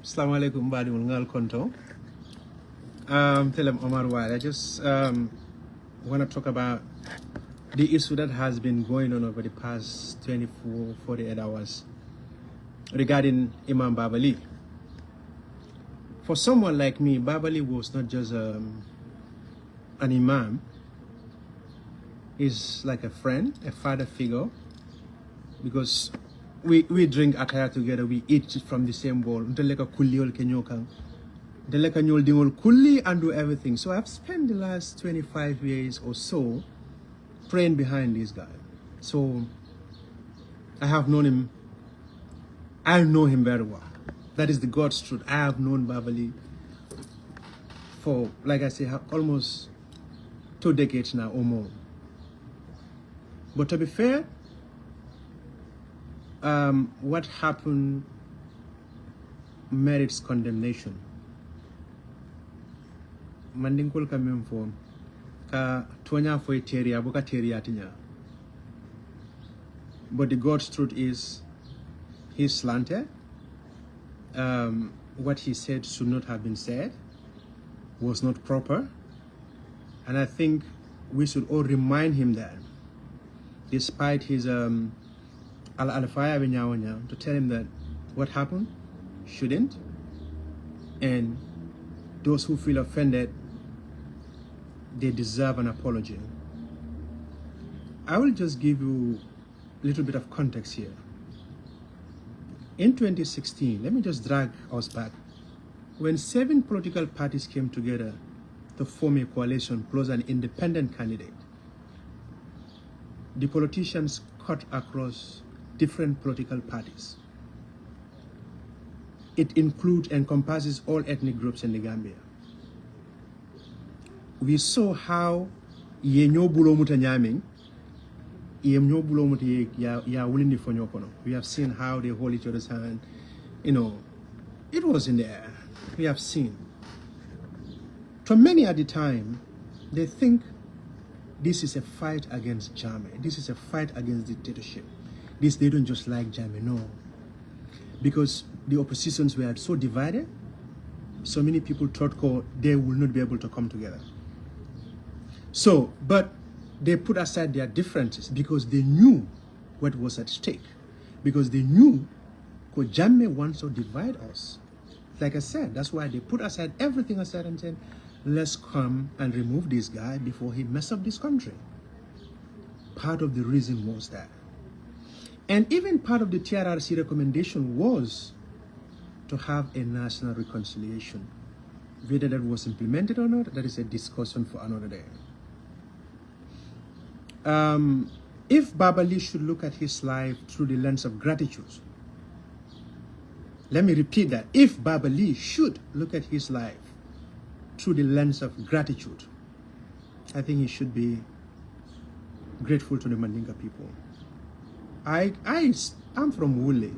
Assalamu alaikum, Badi Mulngal Konto. Tell him Omar Wally. I just want to talk about the issue that has been going on over the past 24, 48 hours regarding Imam Baba Leigh. For someone like me, Baba Leigh was not just an imam. He's like a friend, a father figure, because we drink ataya together, we eat from the same bowl. And do everything. So I've spent the last 25 years or so praying behind this guy. So I have known him. I know him very well. That is the God's truth. I have known Baba Leigh for, like I say, almost 2 decades now or more. But to be fair, what happened merits condemnation. Mandinkol kamem phone ka tonya foi teria boka teria tinya. But the God's truth is he's slanted. What he said should not have been said, was not proper. And I think we should all remind him that, despite his al-faya to tell him that what happened shouldn't, and those who feel offended, they deserve an apology. I will just give you a little bit of context here. In 2016, let me just drag us back. When 7 political parties came together to form a coalition plus an independent candidate, the politicians cut across different political parties. It encompasses all ethnic groups in the Gambia. We saw how we have seen how they hold each other's hand. It was in the air. We have seen. For many at the time, they think this is a fight against Jammeh. This is a fight against dictatorship. They don't just like Jammeh, no. Because the oppositions were so divided, so many people thought they will not be able to come together. So, but they put aside their differences because they knew what was at stake. Because they knew Jammeh wants to divide us. Like I said, that's why they put aside everything aside and said, let's come and remove this guy before he messes up this country. Part of the reason was that. And even part of the TRRC recommendation was to have a national reconciliation. Whether that was implemented or not, that is a discussion for another day. If Baba Leigh should look at his life through the lens of gratitude, let me repeat that. If Baba Leigh should look at his life through the lens of gratitude, I think he should be grateful to the Mandinka people. I'm from Woolley.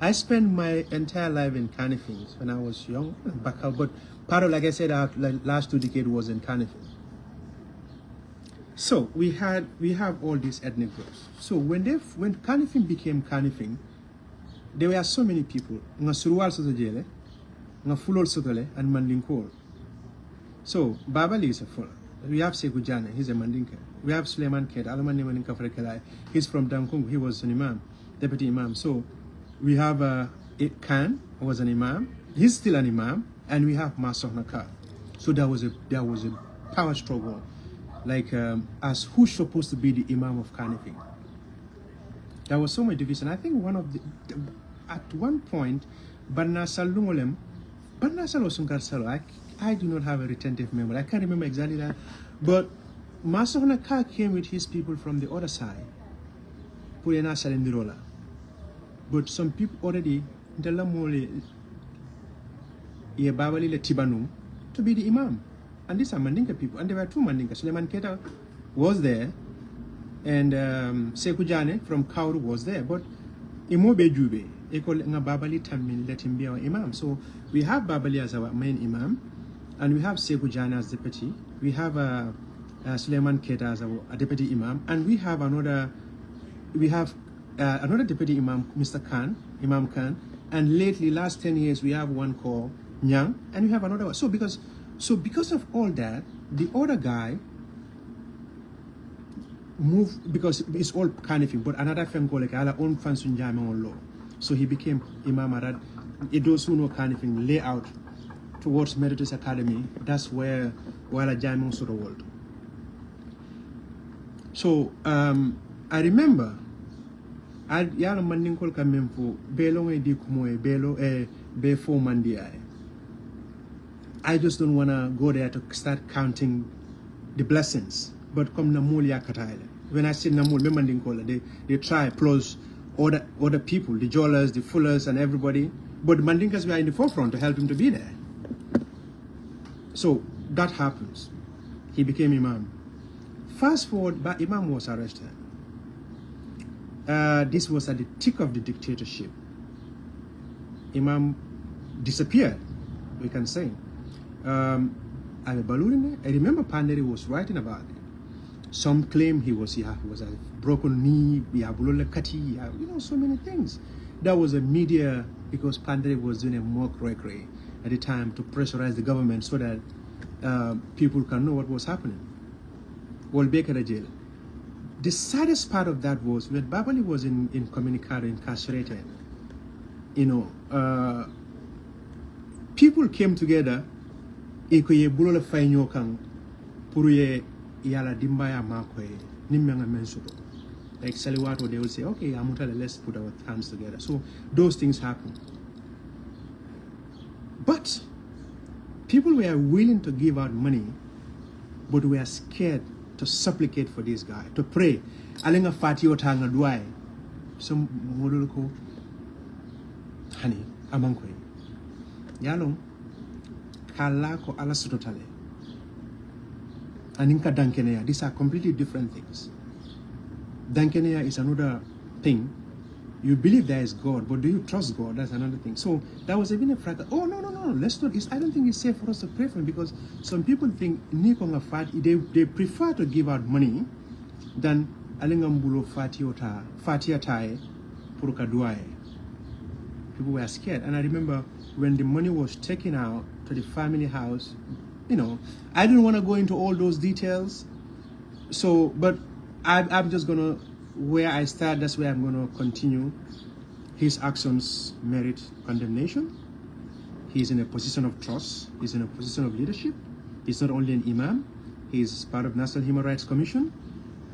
I spent my entire life in Canifing when I was young, back out, but part of, like I said, our last 2 decades was in Canifing. So we have all these ethnic groups. So when Canifing became Canifing, there were so many people. Nga Suruwal Sotojele, nga Fulol Sotole, and Mandinkol. So Baba Leigh is a full. We have Sekou Jane, he's a Mandinka. We have Suleiman Ket, Alamani Mandinka Frekelai. He's from Damkung, he was an imam, deputy imam. So we have Khan, who was an imam. He's still an imam, and we have Masokhna Ka. So there was a power struggle, like as who's supposed to be the imam of Kanifing. There was so much division. I think at one point, Barnasal Lungolem, Barnasal or Sunkar Salo, I do not have a retentive memory. I can't remember exactly that. But Masokhna Ka came with his people from the other side. Puyanasal and Dirola. But some people already, Dalamole, Baba Leigh Tibanum, to be the imam. And these are Mandinka people. And there were 2 Mandinkas. Suleiman Keta was there. And Sekou Jane from Kauru was there. But Imobe Jube, Baba Leigh Tamin, let him be our imam. So we have Baba Leigh as our main imam. And we have Sekou Jane as deputy. We have Suleiman Keta as a deputy imam. And we have another deputy imam, Mr. Khan, Imam Khan. And lately, last 10 years, we have one called Nyang, and we have another one. So because of all that, the other guy moved, because it's all kind of thing, but another friend called like our own fans in German law. So he became Imam Arad. Those who know kind of thing lay out towards Meritus Academy. That's where Wala German sort of world. So I remember I yala Mandinkol kamemfo belong di kumoe belo be fo mandia. I just don't wanna go there to start counting the blessings. But come Namulia Kataile. When I say Namul, Mandinkola, they try plus other people, the Jollers, the Fullers, and everybody. But the Mandinkas were in the forefront to help him to be there. So that happens. He became Imam. Fast forward, but Imam was arrested. This was at the thick of the dictatorship. Imam disappeared, we can say. I remember Panderi was writing about it. Some claim he was a broken knee, so many things. That was a media, because Panderi was doing a mockery at the time to pressurize the government so that people can know what was happening. Walbeka jail. The saddest part of that was when Baba Leigh was incommunicado, incarcerated. People came together. Ikoye bulola fainyo kang puruye yala dimbaya makoye nimanga mensudo. Like Saliwato, they will say, okay, Amutale, let's put our hands together. So those things happen. But people were willing to give out money, but we are scared to supplicate for this guy, to pray. Alenga fati otanga duai. Some modulko honey amankwe. Yalong kalako ala sutotale. Aninka dankenea. These are completely different things. Dankenea is another thing. You believe there is God, but do you trust God? That's another thing. So that was even a fracas. Oh no, let's not. I don't think it's safe for us to pray for him, because some people think Nikonga Fati, they prefer to give out money than Alingambulo Fatiatae Purukaduae. People were scared. And I remember when the money was taken out to the family house, I didn't want to go into all those details. So, but I'm just gonna, where I start, that's where I'm gonna continue. His actions merit condemnation. He's in a position of trust. He's in a position of leadership. He's not only an imam. He's part of National Human Rights Commission.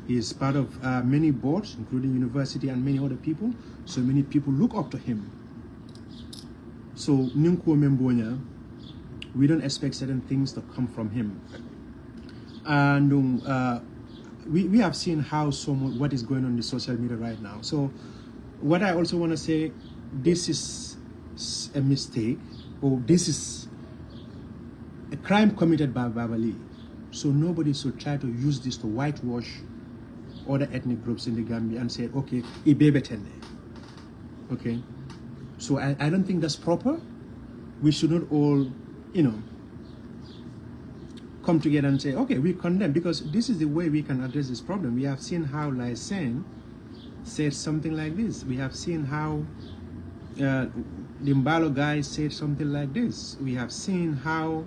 He's part of many boards, including university and many other people. So many people look up to him. So Nunko Membonya, we don't expect certain things to come from him. And we have seen how what is going on in the social media right now. So what I also want to say, this is a mistake, or this is a crime committed by Baba Leigh. So nobody should try to use this to whitewash other ethnic groups in the Gambia and say, okay, ibebetene. Okay? So I don't think that's proper. We should not all, come together and say, okay, we condemn, because this is the way we can address this problem. We have seen how Lai Sen said something like this. We have seen how the Mbalo guy said something like this. We have seen how,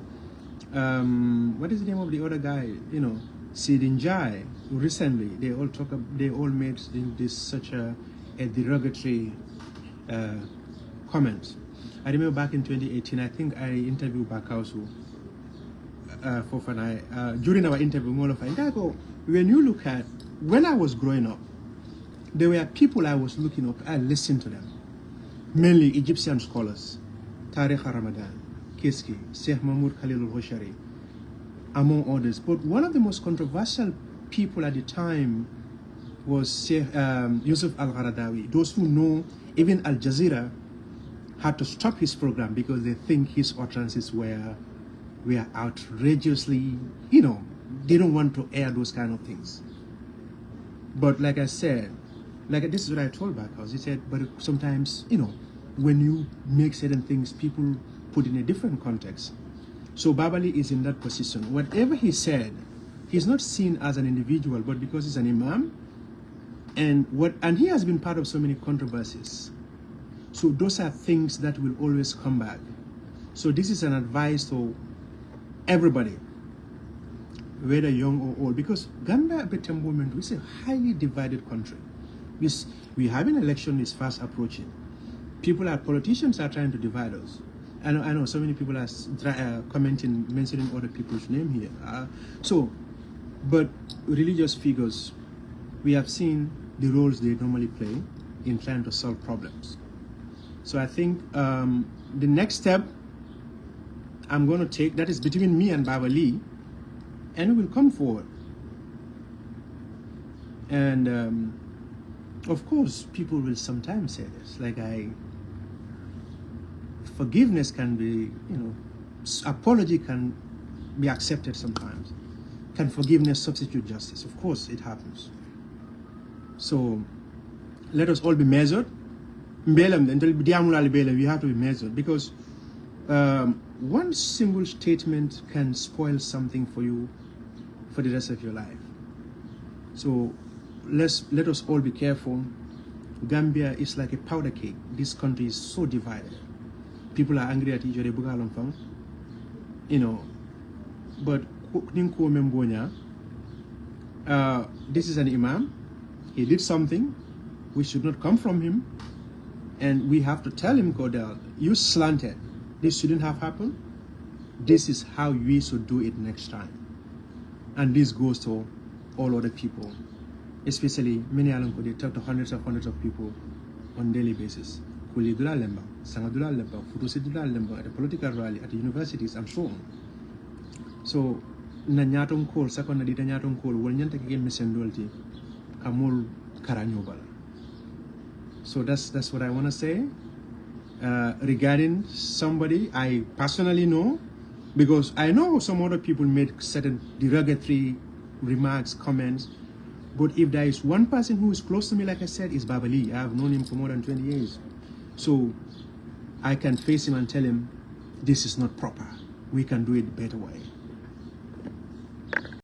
what is the name of the other guy? Sidinjai. Recently, they all made this such a derogatory comment. I remember back in 2018, I think I interviewed Bakausu Fofana. During our interview, when you look at, when I was growing up, there were people I was looking up, I listened to them. Mainly Egyptian scholars, Tariq Ramadan, Kiski, Sheikh Mahmoud Khalilul Hoshari, among others. But one of the most controversial people at the time was Sheikh Yusuf Al-Qaradawi. Those who know, even Al Jazeera had to stop his program because they think his utterances were outrageously, they don't want to air those kind of things. But like I said, this is what I told Backhouse. He said, but sometimes, when you make certain things, people put in a different context. So Baba Leigh is in that position. Whatever he said, he's not seen as an individual, but because he's an imam, and he has been part of so many controversies. So those are things that will always come back. So this is an advice to everybody, whether young or old, because Gambia at the moment is a highly divided country. We have an election is fast approaching. Politicians are trying to divide us. I know so many people are commenting, mentioning other people's name here. But religious figures, we have seen the roles they normally play in trying to solve problems. So I think the next step I'm going to take, that is between me and Baba Leigh, and we will come forward. And of course, people will sometimes say this, like forgiveness can be, apology can be accepted sometimes. Can forgiveness substitute justice? Of course, it happens. So let us all be measured. We have to be measured, because one single statement can spoil something for you for the rest of your life. So let us all be careful. Gambia is like a powder cake. This country is so divided. People are angry at each other, but this is an imam. He did something. We should not come from him, and we have to tell him, go down. You slanted. This shouldn't have happened. This is how we should do it next time. And this goes to all other people, especially many along they talk to hundreds of people on daily basis. Kuli dula lemba, sanga dula lemba, futusi dula lemba at a political rally at the universities and so on. So na nyatong call, sakon na dita nyatong call, wal nyanta kike mesendolti, kamul karanyobala. So that's what I want to say. Regarding somebody I personally know, because I know some other people made certain derogatory remarks, comments, but if there is one person who is close to me, like I said, is Baba Leigh. I have known him for more than 20 years. So I can face him and tell him, this is not proper. We can do it a better way.